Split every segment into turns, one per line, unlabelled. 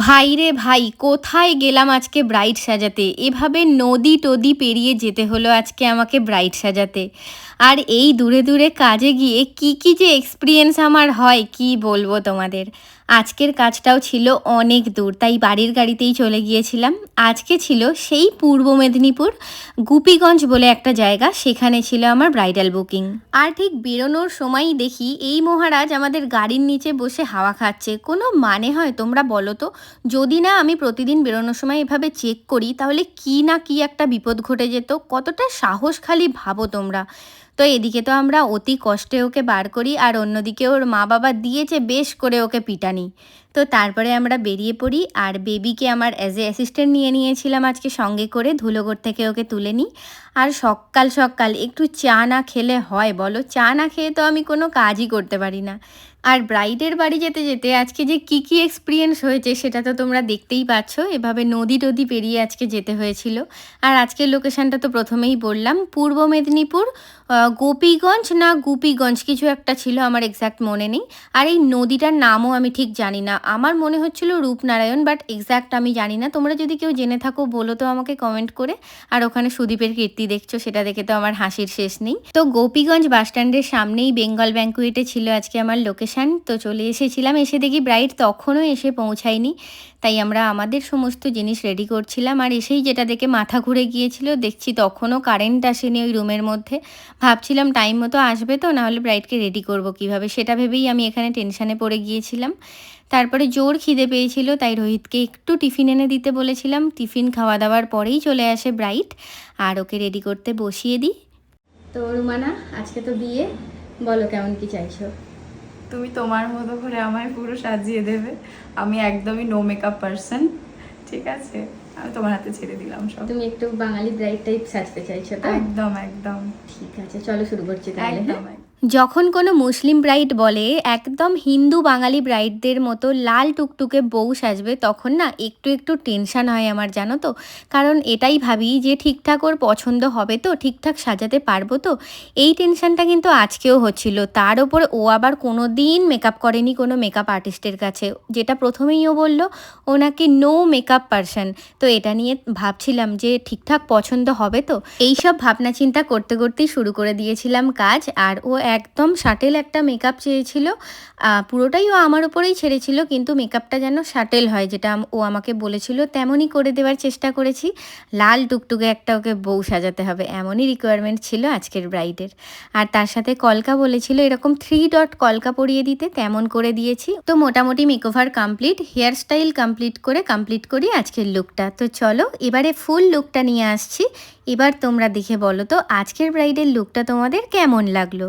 ভাই রে ভাই, কোথায় গেলাম আজকে ব্রাইড সাজাতে? এভাবে নদী টদি পেরিয়ে যেতে হলো আজকে আমাকে ব্রাইড সাজাতে। আর এই দূরে দূরে কাজে গিয়ে কি যে এক্সপিরিয়েন্স আমার হয় কি বলবো তোমাদের। আজকের কাজটাও ছিল অনেক দূর, তাই বাড়ির গাড়িতেই চলে গিয়েছিলাম। আজকে ছিল সেই পূর্ব মেদিনীপুর গুপিগঞ্জ বলে একটা জায়গা, সেখানে ছিল আমার ব্রাইডাল বুকিং। আর ঠিক বেরোনোর সময়ই দেখি এই মহারাজ আমাদের গাড়ির নিচে বসে হাওয়া খাচ্ছে। কোনো মানে হয় তোমরা বলো তো? যদি না আমি প্রতিদিন বেরোনোর সময় এভাবে চেক করি, তাহলে কি না কি একটা বিপদ ঘটে যেত। কতটা সাহস খালি ভাবো তোমরা। তো এদিকে তো আমরা অতি কষ্টে ওকে বার করি, আর অন্যদিকে ওর মা বাবা দিয়েছে বেশ করে ওকে পিটানি। তো তারপরে আমরা বেরিয়ে পড়ি, আর বেবিকে আমার অ্যাজ এ অ্যাসিস্ট্যান্ট নিয়েছিলাম আজকে সঙ্গে করে, ধুলোগড় থেকে ওকে তুলে নিই। আর সকাল সকাল একটু চা না খেলে হয় বলো? চা না খেয়ে তো আমি কোনো কাজই করতে পারি না। আর ব্রাইডের বাড়ি যেতে যেতে আজকে যে কি এক্সপিরিয়েন্স হয়েছে সেটা তো তোমরা দেখতেই পাচ্ছ। এভাবে নদী টদি পেরিয়ে আজকে যেতে হয়েছিল। আর আজকের লোকেশানটা তো প্রথমেই বললাম, পূর্ব মেদিনীপুর গোপীগঞ্জ না গুপিগঞ্জ কিছু একটা ছিল, আমার এক্স্যাক্ট মনে নেই। আর এই নদীটার নামও আমি ঠিক জানি না, আমার মনে হচ্ছিল রূপনারায়ণ, বাট এক্স্যাক্ট আমি জানি না। তোমরা যদি কেউ জেনে থাকো বলো তো আমাকে কমেন্ট করে। আর ওখানে সুদীপের কীর্তি দেখছো, সেটা দেখে তো আমার হাসির শেষ নেই। তো গোপীগঞ্জ বাসস্ট্যান্ডের সামনেই বেঙ্গল ব্যাঙ্কুয়েটে ছিল আজকে আমার লোকেশান। তো চলে এসেছিলাম, এসে দেখি ব্রাইড তখনও এসে পৌঁছায়নি। তাই আমরা আমাদের সমস্ত জিনিস রেডি করছিলাম। আর এসেই যেটা দেখে মাথা ঘুরে গিয়েছিল, দেখছি তখনও কারেন্ট আসেনি ওই রুমের মধ্যে। ভাবছিলাম টাইম মতো আসবে তো, নাহলে ব্রাইডকে রেডি করব কিভাবে, সেটা ভেবেই আমি এখানে টেনশানে পড়ে গিয়েছিলাম। তারপরে জোর খিদে পেয়েছিল, তাই রোহিতকে একটু টিফিন এনে দিতে বলেছিলাম। টিফিন খাওয়া দাওয়ার পরেই চলে আসে ব্রাইড, আর ওকে রেডি করতে বসিয়ে দিই। তো রুমানা, আজকে তো বিয়ে, বলো কেমন কি চাইছো?
তুমি তোমার মতো করে আমায় পুরো সাজিয়ে দেবে। আমি একদমই নো মেকআপ পারসন, ঠিক আছে? আমি তোমার হাতে ছেড়ে দিলাম সব।
তুমি একটু বাঙালি ব্রাইড টাইপ সাজতে চাইছো তো?
একদম একদম।
ঠিক আছে, চলো শুরু করছি তাহলে।
একদম।
যখন কোনো মুসলিম ব্রাইড বলে একদম হিন্দু বাঙালি ব্রাইডদের মতো লাল টুকটুকে বউ সাজবে, তখন না একটু একটু টেনশান হয় আমার, জানো তো। কারণ এটাই ভাবি যে ঠিকঠাক ওর পছন্দ হবে তো, ঠিকঠাক সাজাতে পারবো তো। এই টেনশানটা কিন্তু আজকেও হচ্ছিল। তার ওপর ও আবার কোনো দিন মেকআপ করেনি কোনো মেকআপ আর্টিস্টের কাছে, যেটা প্রথমেই ও বললো ও নাকি নো মেকআপ পারসন। তো এটা নিয়ে ভাবছিলাম যে ঠিকঠাক পছন্দ হবে তো। এইসব ভাবনা চিন্তা করতে করতেই শুরু করে দিয়েছিলাম কাজ। আর ও একদম শাটেল একটা মেকআপ চেয়েছিল, পুরোটাই ও আমার ওপরেই ছেড়েছিল, কিন্তু মেকআপটা যেন শাটেল হয়, যেটা ও আমাকে বলেছিল তেমনই করে দেওয়ার চেষ্টা করেছি। লাল টুকটুকে একটা ওকে বউ সাজাতে হবে, এমনই রিকোয়ারমেন্ট ছিল আজকের ব্রাইডের। আর তার সাথে কলকা বলেছিল এরকম 3 ডট কলকা পরিয়ে দিতে, তেমন করে দিয়েছি। তো মোটামুটি makeover complete, hair style complete করি আজকের লুকটা। তো চলো এবারে ফুল লুকটা নিয়ে আসছি। এবার তোমরা দেখে বলো তো আজকের ব্রাইডের লুকটা তোমাদের কেমন লাগলো।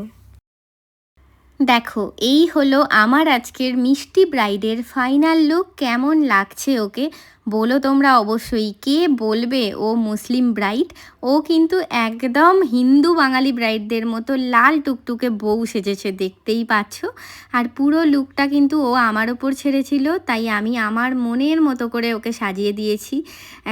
দেখো, এই হলো আমার আজকের মিষ্টি ব্রাইডের ফাইনাল লুক। কেমন লাগছে ওকে বলো তোমরা অবশ্যই। কে বলবে ও মুসলিম ব্রাইড? ও কিন্তু একদম হিন্দু বাঙালি ব্রাইডদের মতো লাল টুকটুকে বউ সেজেছে, দেখতেই পাচ্ছ। আর পুরো লুকটা কিন্তু ও আমার ওপর ছেড়েছিল, তাই আমি আমার মনের মতো করে ওকে সাজিয়ে দিয়েছি।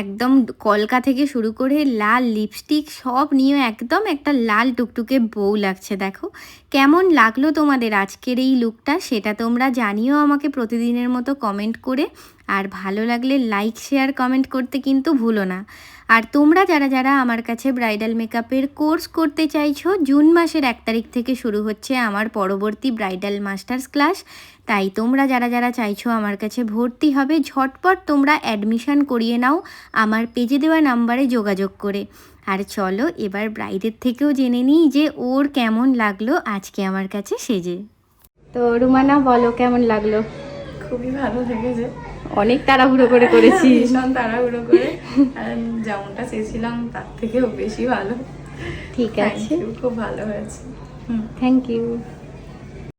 একদম কলকা থেকে শুরু করে লাল লিপস্টিক সব নিয়ে একদম একটা লাল টুকটুকে বউ লাগছে। দেখো কেমন লাগলো তোমাদের আজকের এই লুকটা, সেটা তোমরা জানিও আমাকে প্রতিদিনের মতো কমেন্ট করে। আর ভালো লাগলে লাইক শেয়ার কমেন্ট করতে কিন্তু ভুলো না। আর তোমরা যারা যারা আমার কাছে ব্রাইডাল মেকআপের কোর্স করতে চাইছো, জুন মাসের 1 তারিখ থেকে শুরু হচ্ছে আমার পরবর্তী ব্রাইডাল মাস্টার্স ক্লাস। তাই তোমরা যারা যারা চাইছো আমার কাছে ভর্তি হবে, ঝটপট তোমরা অ্যাডমিশন করিয়ে নাও আমার পেজে দেওয়া নাম্বারে যোগাযোগ করে। আর চলো এবার ব্রাইডের থেকেও জেনে নিই যে ওর কেমন লাগলো আজকে আমার কাছে সেজে। তো রুমানা বলো কেমন লাগলো?
খুবই ভালো লেগেছে।
অনেক তাড়াহুড়ো করে করেছি,
ভীষণ তাড়াহুড়ো করে, যেমনটা চেয়েছিলাম তার থেকেও বেশি ভালো।
ঠিক আছে,
খুব ভালো হয়েছে।
Thank you.